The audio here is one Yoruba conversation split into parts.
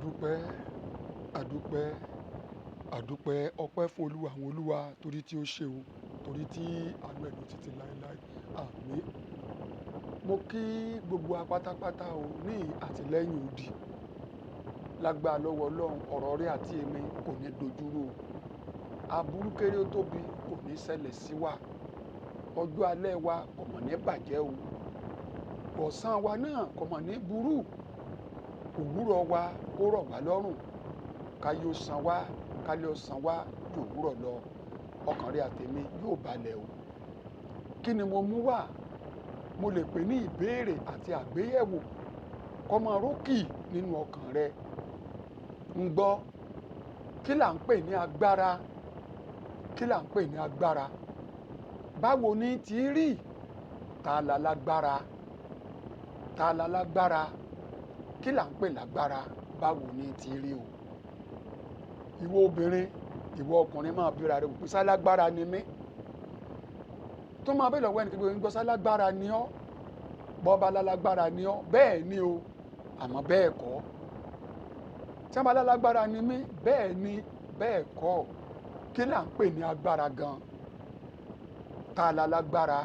àdúpẹ́ àdúpẹ́ àdúpẹ́ ọpẹ́ fún olúwa àwọn olúwa torí tí ó ṣe o torí tí àánú ẹ̀ ló títí láéláé àmín. Mo kí gbogbo wa pátápátá o ní àtìlẹ́yìn òdì lágbára lọ́wọ́ ọlọ́run ọ̀rọ̀ rẹ àti èmi kò ní dojúrú o aburú kéré ó tóbi kò ní ṣẹlẹ̀ sí wa ọjọ́ alẹ́ wa kò mọ̀ ní bàjẹ́ o ọ̀sán wa náà kò mọ̀ ní burú òwúrọ̀ wa kó rọ̀ wá lọ́rùn káyé ó san wá kálẹ̀ ó san wá ju òwúrọ̀ lọ ọkàn rẹ àtèmi yóò balẹ̀ o. Kí ni mo mú wá? Mo lè pè ní ìbéèrè àti àgbéyẹ̀wò kó máa rókì nínú ọkàn rẹ. Ń gbọ́, kí là ń pè ní agbára? Kí là ń pè ní agbára? Báwo ni tí rí? Ta la lágbára? Ta la lágbára? Kí là ń pè lágbára? Báwo ni tí rí o? Ìwọ obìnrin, ìwọ ọkùnrin máa bíra rẹ wò pé sálágbára ni mí. Tó máa bẹ́ẹ̀ lọ́wọ́ ẹnì kejì gbọ́ sálágbára ni ọ́. Bọ́ba lálágbára ni ọ́. Bẹ́ẹ̀ ni o, àmọ́ bẹ́ẹ̀ kọ́. Tí wọ́n bá lálágbára ni mí, bẹ́ẹ̀ ni bẹ́ẹ̀ kọ́. Kí là ń pè ní agbára gan? Ta la lágbára?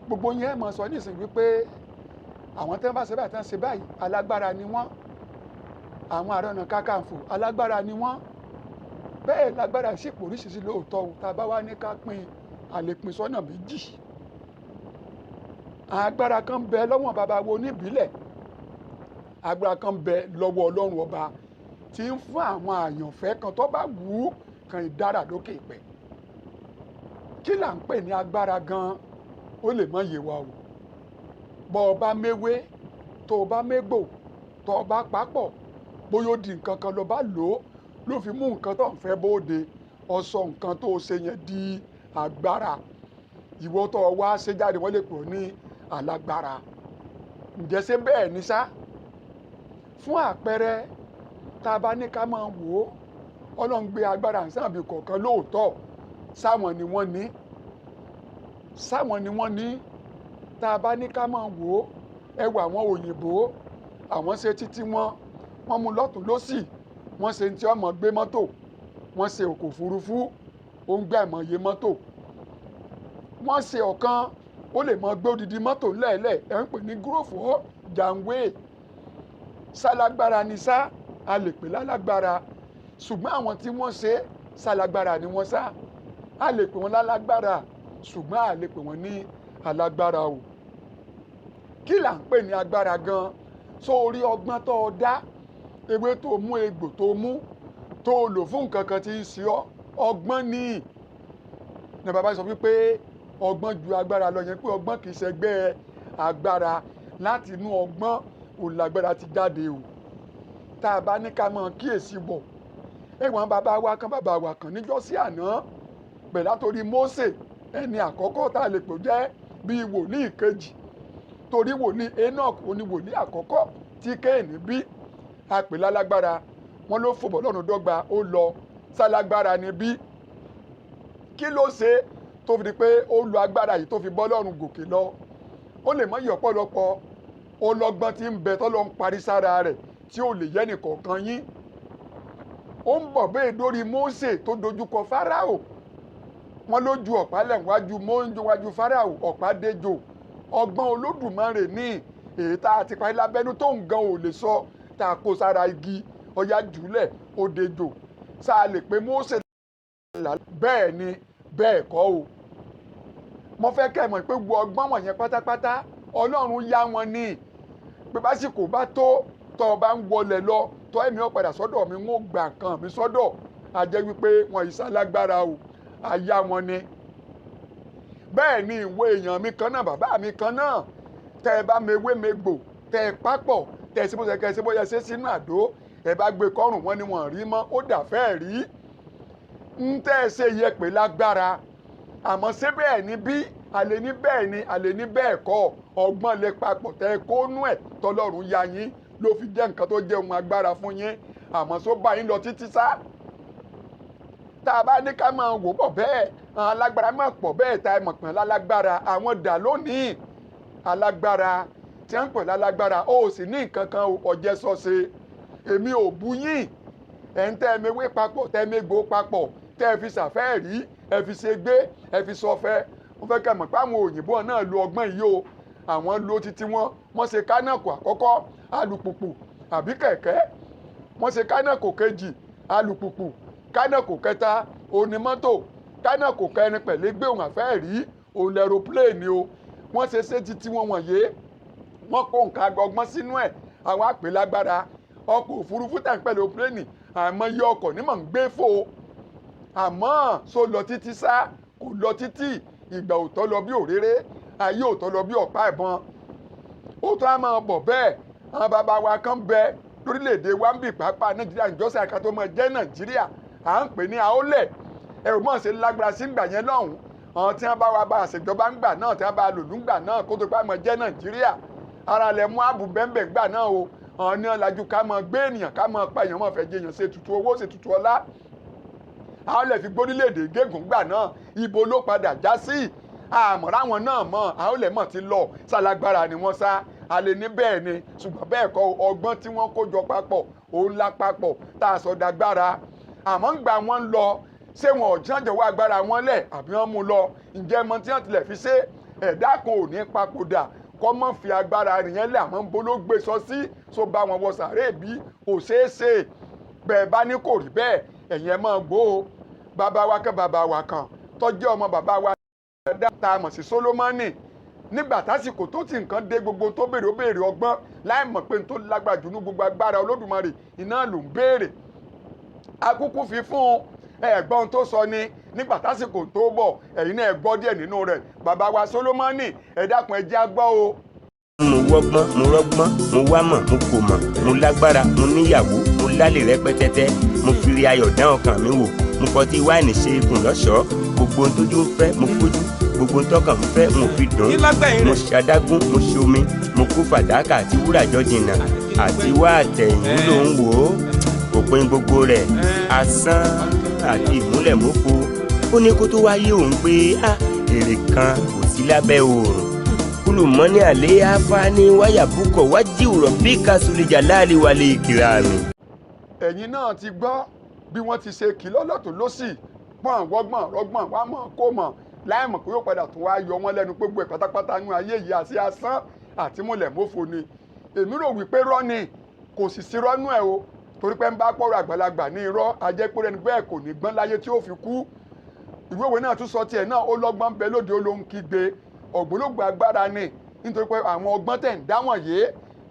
Gbogbo yẹn máa sọ nísìnyí wípé àwọn tí wọ́n bá ṣe báyìí tí wọ́n ṣe báyìí alágbára ni wọ́n. Àwọn Ààrẹ Ọ̀nà Kakanfò alágbára ni wọ́n. Bẹ́ẹ̀ lágbára sì pò oríṣiríṣi lóòótọ́ o tá a bá wá ní ká pín àlepin sọ́nà méjì. Agbára kan bẹ lọ́wọ́ bàbá wo níbílẹ̀. Agbára kan bẹ lọ́wọ́ Ọlọ́run ọba tí ń fún àwọn àyànfẹ́ kan tó bá wù ú kan ìdára lókè ìpẹ́. Kí là ń pè ní agbára gan? Ó lè mọ iye wa o. Bọ́ ọ bá méwé, tó o bá mégbò, tó o bá papọ̀, bóyá ó di nǹkan kan ló bá lò ó ló fi mú nǹkan tó ń fẹ́ bóde ó sọ nǹkan tó o ṣe yẹn di agbára. Ìwọ tó o wá ṣe jáde wọ́n lè pè ọ́ ní alágbára. Ǹjẹ́ ṣé bẹ́ẹ̀ ni sá? Fún àpẹẹrẹ tá a bá ní ká máa wò ó Ọlọ́run gbé agbára ń sáàbì kọ̀ọ̀kan lóòótọ́ sáwọn ni wọ́n ní. Sáwọn ni wọ́n ní. Tá a bá ní ká máa wò ó ẹ wo àwọn òyìnbó àwọn ṣe títí wọ́n mú lọ́tún lósì wọ́n ṣe tí ọmọ gbé mọ́tò wọ́n ṣe òkò òfurufú ó ń gbé àìmọye mọ́tò wọ́n ṣe ọ̀kan ó lè mọ gbé odidi mọ́tò lẹ́ẹ̀lẹ́ ẹ̀ ń pè ní gúrófò jàǹwé sálágbára ni sá a lè pè lálágbára ṣùgbọ́n àwọn tí wọ́n ṣe sálágbára ni wọ́n sá a lè pè wọ́n lálágbára ṣùgbọ́n a lè pè wọ́n ní alágbára o. Kí là ń pè ní agbára gan? Sórí ọgbọ́n tó o dá ewé tó mú egbò tó mú tó lò fún nǹkan kan tí ń ṣe ọ́ ọgbọ́n ní. Ní bàbá sọ wípé ọgbọ́n ju agbára lọ yẹn pé ọgbọ́n kì í ṣẹgbẹ́ agbára láti inú ọgbọ́n òun lágbára ti jáde o. Tá a bá ní ká máa kíyèsí bọ̀ ẹ̀wọ̀n bàbá wa kan níjọ́sí àná bẹ̀rẹ̀ látòrí Mósè ẹni àkọ́kọ́ tá a lè pò jẹ́ bíi wòlíì kejì torí wòlíì Enoch òní wòlíì àkọ́kọ́ tí Kéènì bí àpè lálágbára wọn ló fòbọ̀ lọ́run dọ́gba ó lọ sálágbára ni bí. Kí ló ṣe tó fi di pé ó lo agbára yìí tó fi bọ́ lọ́run gòkè lọ? Ó lè mọ iye ọ̀pọ̀lọpọ̀ ọlọ́gbọ́n tí ń bẹ tọ́lọ́ ń parí sára rẹ̀ tí ò lè yẹ nìkọ̀ọ̀kan yín. Ó ń bọ̀ bẹ́ẹ̀ dórí Mósè tó dojúkọ Fáráò wọn ló ju ọ̀pá lẹ̀ wájú Fáráò ọ̀pá déjò ọgbọ́n Olódùmarè ní èyí tá a ti parí lábẹ́nú tó ń gan ò lè sọ tá a kó sára igi ọya jùlẹ̀ ó déjò sáà lè pé Mósè bẹ́ẹ̀ ni bẹ́ẹ̀ kọ́ o. Mo fẹ́ kẹ́ ẹ mọ̀ pé gbogbo ọgbọ́n wọ̀nyẹn pátápátá Ọlọ́run yá wọn ní pé básìkò bá tó tọ́ ọ bá ń wọlé lọ tọ́ ẹ̀mí ó padà sọ́dọ̀ mi wọ́n gbà kan mi sọ́dọ̀ a jẹ́ wípé wọn ìsálágbára o àyà wọn ni. Bẹ́ẹ̀ ni ìwé èèyàn mi kan náà bàbá mi kan náà tẹ́ ẹ bá mewé megbò tẹ́ ẹ pápọ̀ tẹ́ ẹ sí bóyá kẹ́ ẹ sí bóyá ṣe sínú àdó ẹ bá gbé kọ́rùn wọn ni wọ́n rí mọ́ ó dà fẹ́ẹ̀ rí. Ń tẹ́ ẹ ṣe yẹ pé lágbára àmọ́ ṣé bẹ́ẹ̀ ni bí àlè ní bẹ́ẹ̀ ni àlè ní bẹ́ẹ̀ kọ́ ọgbọ́n lè papọ̀ tẹ́ ẹ kónú ẹ̀ tọ́lọ́run ya yín ló fi jẹ́ nǹkan tó jẹ́ ohun agbára fún yín àmọ́ só bá yín lọ títí sá. Tá a bá ní ká máa wò bọ̀ bẹ́ẹ̀ àwọn alágbára máa pọ̀ bẹ́ẹ̀ tá ẹ mọ̀ pé lálágbára àwọn dà lónìí alágbára tí wọ́n ń pè lálágbára ó sì ní nǹkan kan ọ̀jẹ̀ sọ́ọ̀ṣe èmi ò bú yín ẹ̀ ń tẹ́ ẹ mewé papọ̀ tẹ́ ẹ mégbó papọ̀ tẹ́ ẹ fi ṣàfẹ́ẹ̀rí ẹ fi ṣe gbé ẹ fi sọfẹ́ wọ́n fẹ́ kẹ́ mọ̀ pé àwọn òyìnbó náà lo ọgbọ́n yìí o àwọn lo títí wọ́n ṣe kánàkò àkọ́kọ́ alùpùpù àbí kẹ̀kẹ́ wọ́n ṣe kánàkò kejì alùpùpù kánàkò kẹta onímọ́tò kánàkò kẹrin pẹ̀lú gbé òun àfẹ́ẹ̀rí òun lẹ́rọ̀pléènì o wọ́n ṣe títí wọn wọ̀nyé wọ́n kó nǹkan agbọgbọ́n sínú ẹ̀ àwọn àpè lágbára ọkọ̀ òfurufú tẹ̀ ń pẹ̀lú pléènì àmọ́ iye ọkọ̀ nímọ̀ ń gbé fò àmọ́ so lọ títí sá kò lọ títí ìgbà òtọ́ lọ bí òréré ayé òtọ́ lọ bí ọ̀pá ìbọn ó tó á máa bọ̀ bẹ́ẹ̀ àwọn bàbá wa kan bẹ lórílẹ̀‐èdè wa ń bì pàápàá nàìjíríà ìjọsìn àkàtó mọ̀ jẹ́ nàìjíríà à ń pè ní àólẹ̀ ẹ̀rù mọ̀ ṣe lágbára sí ìgbà yẹn lọ́hùn àwọn tí wọ́n bá wa bá àṣejọba ń gbà náà tí wọ́n bá lòlú ń gbà náà kó tó pa mọ̀ jẹ́ nàìjíríà ara lẹ̀ mú ààbò bẹ́ẹ̀ gbà náà o àwọn ní ọ̀làjú ká mọ̀ gbé ènìyàn ká mọ̀ pa èèyàn mọ̀ fẹ́ jẹ èèyàn ṣe tutù owó ṣe tutù ọlá àwọn lè fi gbórílẹ̀-èdè gégùn gbà náà ibo ló padà já sí àmọ́ ráwọn náà mọ̀ àwọn lè mọ̀ ti lọ sálágbára ni wọ́n sá alẹ́ ní bẹ́ẹ̀ ni ṣùgbọ́n bẹ́ẹ̀ kọ́ ọgbọ́n tí wọ́n kó jọ papọ̀ òun la papọ̀ tá a sọ dágbára àmọ́ ń gbà wọ́n ń lọ ṣé wọn ò jàǹjọ̀ wá agbára wọn lẹ̀ àbí wọ́n mú lọ ǹjẹ́ mọ tí wọ́n tilẹ̀ fi ṣe ẹ̀dá kan ò ní papòdà kọ́ mọ́ fi agbára nìyẹn lẹ̀ àmọ́ ń bolo gbé sọ sí so bá wọn wọ sàárè bí kò ṣeé ṣe bẹ́ẹ̀ bá ní kò rí bẹ́ẹ̀ ẹ̀yin ẹ̀ máa gbó o bàbá wa kan tọ́jú ọmọ bàbá wa tá a mọ̀ sí Sólómọ́nì nígbà tásìkò tó ti nǹkan dé gbogbo tó béèrè ó béèrè ọgbọ́n láì mọ̀ pé n tó lágbára jù ní gbogbo agbára Olódùmarè iná ló ń béèrè akúkú fi fún ẹ̀gbọ́n tó sọ ni nígbà tásìkò tó bọ̀ ẹ̀yin náà gbọ́ díẹ̀ nínú rẹ̀ bàbá wa Sólómọ́nì ẹ dákun ẹ jẹ́ á gbọ́ o. mo wọ́gbọ́n mo rọ́gbọ́n mo wá mọ̀ mo kò mọ̀ mo lágbára mo níyàwó mo lálẹ́ rẹpẹtẹtẹ mo fìrí ayọ̀ dán ọkàn mi wò mo fọtí wáìnì ṣe ikùn lọ́ṣọ̀ọ́ gbogbo ohun tójú ń fẹ́ mo fojú gbogbo ohun tọkàn ń fẹ́ mo fi dùn mo ṣadágún mo ṣomi mo kó fàdákà àti wúrà jọ jìnnà àti wá àtẹ̀yìn ló ń wò ó òpin gbogbo rẹ̀ asán àti ìmúlẹ̀mófo ó ní kó tó wáyé òun pé èrè kan kò sí lábẹ́ oòrùn kulumani ale afani wáyà búkọ̀ wájú rọ̀ bí kásùlìjà láàrin wálé ìkìlá mi. ẹ̀yin náà ti gbọ́ bí wọ́n ti ṣe kìlọ̀ lọ́tún lọ́sì pọ́n rọ́gbọ̀n wá mọ̀ kó mọ̀ láì mọ̀ pé yóò padà tó wá yọ wọ́n lẹ́nu pé gbogbo ẹ̀ pátápátá nínú ayé yìí àti asán àti múlẹ̀mófo ni èmi rò wípé rọ́ ni kò sì sí rọ́nú ẹ̀ o torí pé ń bá pọ̀rọ̀ àgbàlagbà ní irọ́ ajẹ́pẹ́rẹ́ ẹni bẹ́ẹ̀ kò ní gbọ́n láyé tí ó fi kú ìwé òwe náà tún sọ tiẹ̀ náà ó lọ́gbọ́n bẹ lóde olóhùn kígbe ògbólógbò agbára ni nítorí pé àwọn ọgbọ́n tẹ̀ ń dáwọ̀n yé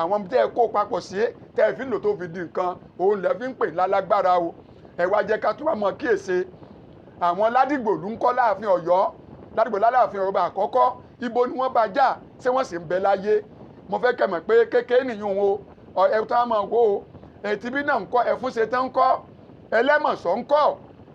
àwọn tẹ́ ẹ kó papọ̀ sí tẹ́ ẹ fi ń lò tó fi di nǹkan òun lẹ́ fi ń pè lálágbára o ẹ wá jẹ́ ká tó wá mọ kíyèsí àwọn ládìgbòlú ń kọ́ láàfin Ọ̀yọ́ ládìgbò láàfin Ọ̀yọ́ àkọ́kọ́ ibo ni wọ́n bá jà ṣé wọ́n sì ń bẹ láyé mo fẹ́ kẹ́ mọ̀ pé kékeré nìyún o ẹ tó á mọ̀ wò ó ẹtìbí náà ń kọ́ ẹ̀fúnṣe tán ń kọ́ ẹlẹ́mọ̀sọ́ ń kọ́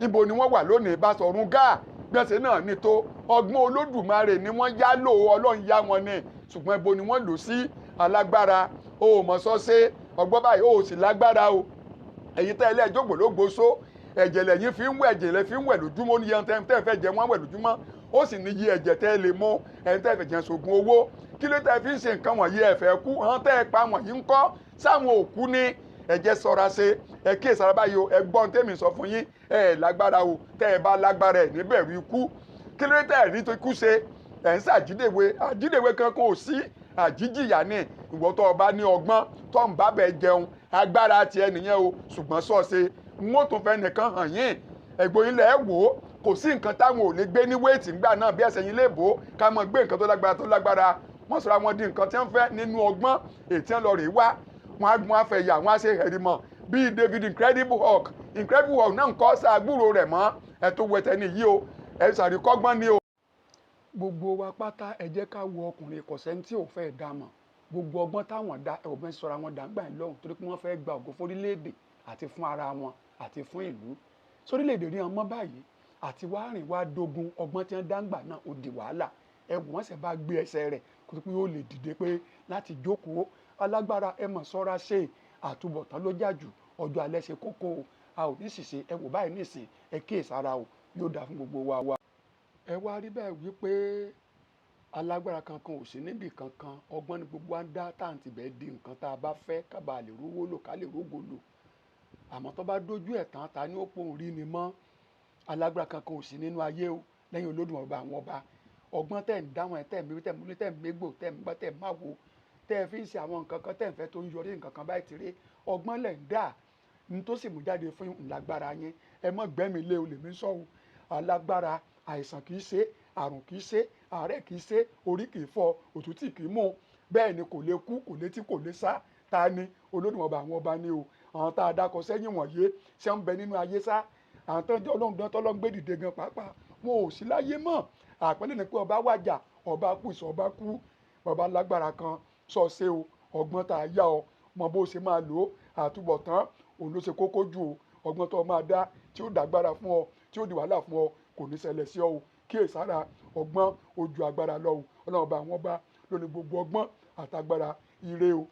ibo ni wọ́n wà lónìí Basọ̀run Gáà gbẹ̀sẹ̀ náà ní tó ọgbọ́n Olódùmarè ni wọ́n yá lò Ọlọ́run yá wọn ni ṣùgbọ́n ibo ni wọ́n lò sí alágbára o ò mọ̀ sọ ṣe ọgbọ́n báyìí o ò sì lágbára o ẹ̀yin tẹ́ ilé ẹjọ́ gbòlógbòóso ẹ̀jẹ̀ lẹ́yìn fi ń wẹ̀ ẹ̀jẹ̀ lẹ́ fi ń wẹ̀ lójúmọ́ ní yẹn tẹ́ fẹ́ jẹ wọ́n wẹ̀ lójúmọ́ ó sì ní iye ẹ̀jẹ̀ tẹ́ lè mú ẹ̀yin tẹ́ fẹ́ jẹ sògùn owó kí ló tẹ́ fi ń ṣe nǹkan wọ̀nyí ẹ̀fẹ̀ kú àwọn tẹ́ ẹ pa wọ̀nyí ń kọ́ sáwọn òkú ni ẹ̀jẹ̀ ṣọ́ra ṣe ẹ kí èsàrà báyìí o ẹ gbọ́n tèmi sọ fún yín ẹ lágbára o tẹ́ ẹ bá lágbára ẹ̀ níbẹ̀rù ikú kí ló tẹ́ ẹ rí tó ikú ṣe ẹ̀ ń ṣàjídèwe kankan ò sí àjíjìyà ni ìwọ tó o bá ní ọgbọ́n tó ń bá bẹ̀ jẹun agbára tiẹ̀ nìyẹn o ṣùgbọ́n sọ́ọ̀ṣe n ó tún fẹ́ nìkan hàn yín ẹ̀gbọ́n yín lẹ̀ wò ó kò sí nǹkan táwọn ò lè gbé ní wéètì ńgbà náà bí ẹsẹ̀ yín lè bò ó ká mọ̀ gbé nǹkan tó lágbára wọ́n sọ̀rọ̀ àwọn di nǹkan tí wọ́n fẹ́ nínú ọgbọ́n ètí wọn lọ rèé wá wọn á gun afẹ̀yà wọn á ṣe ẹ̀rìmọ̀ bíi David Incredible Hulk náà ń kọ́ sàgbúrò rẹ̀ mọ́ ẹ tó wẹ̀tẹ̀ nìyí o ẹ sàríkọ́gbọ́n ni o. gbogbo wa pátá ẹ jẹ́ ká wo ọkùnrin kọ̀sẹ́ni tí ò fẹ́ dá mọ̀ gbogbo ọgbọ́n táwọn dá ẹ ò fẹ́ sọ̀rọ̀ àwọn dàgbà ẹ̀ lọ́hùn torí pé wọ́n fẹ́ gba ògo fórílẹ̀-èdè àti fún ara wọn àti fún ìlú sórílẹ̀-èdè rí ọmọ báyìí àti wá rìn wá dogun ọgbọ́n tí wọ́n dá ń gbà náà ó di wàhálà ẹ wò wọ́n sì bá gbé ẹsẹ̀ rẹ̀ kó tó pé ó lè dìde pé láti jókòó alágbára ẹ mọ̀ sọ́ra ṣe àtúbọ̀tán ló jà jù ọjọ́ alẹ́ ṣe kókó a ò ní ṣìṣe ẹ wò báyìí nísìn ẹ kíyèsára o yóò dáa fún gbogbo wa. ẹ wá rí bẹ́ẹ̀ wípé alágbára kankan ò sí níbì kankan, ọgbọ́n ni gbogbo wa ń dá tá à ń tibẹ̀ di nǹkan tá a bá fẹ́ ká bàa lè rówó lò ká lè rógo lò. Àmọ́ tó bá dójú ẹ̀ tán ta ni ó pòun rí ni mọ́. Alágbára kankan ò sí nínú ayé o lẹ́yìn Olódùmarè ọba àwọn ọba. Ọgbọ́n tẹ̀ ń dáwọn ẹ̀ tẹ̀ ń méwé tẹ̀ ń múlé tẹ̀ ń mégbò tẹ̀ ń gbọ́ tẹ̀ ń máwo tẹ̀ fi ń ṣe àwọn nǹkan kan tẹ̀ ń fẹ́ tó ń yọrí nǹkan kan báyìí tiré ọgbọ́n lẹ̀ ń dà ní tó sì mú jáde fún ìlágbára yín. Ẹ mọ́ gbẹ́mi lé o lè mí sọ́hun. Alágbára àìsàn kìí ṣe, àrùn kìí ṣe, àárẹ̀ kìí ṣe, orí kìí fọ́, òtútù kìí mú. Bẹ́ẹ̀ ni kò lè kú, kò létí, kò lè sá. Ta ni? Olódùmarè ọba àwọn ọba ni o. Àwọn tá a dákọ sẹ́yìn wọ̀nyí ṣé ń bẹ nínú ayé sá. Àwọn tó ń jẹ́ Ọlọ́run dán tọ́lọ́run gbé dìde gan pàápàá wọn ò sí láyé mọ́. Àpẹẹrẹ ni pé ọba wàjà, ọba kú ìsọ̀ ọba kú. Ọba lágbára kan sọ ṣe o, ọgbọ́n tá a yá ọ mọ bó ṣe máa lò ó, àtúbọ̀tán òun ló ṣe kókó jù o. Ọgbọ́n tó máa dá tí ó dàgbára fún ọ, tí ó di wàhálà fún ọ kò ní ṣẹlẹ̀ sí ọ o. Kíyèsára ọgbọ́n ojú agbára lọ o. Ọlọ́run ọba àwọn ọba ló ní gbogbo ọgbọ́n àtagbára ire o.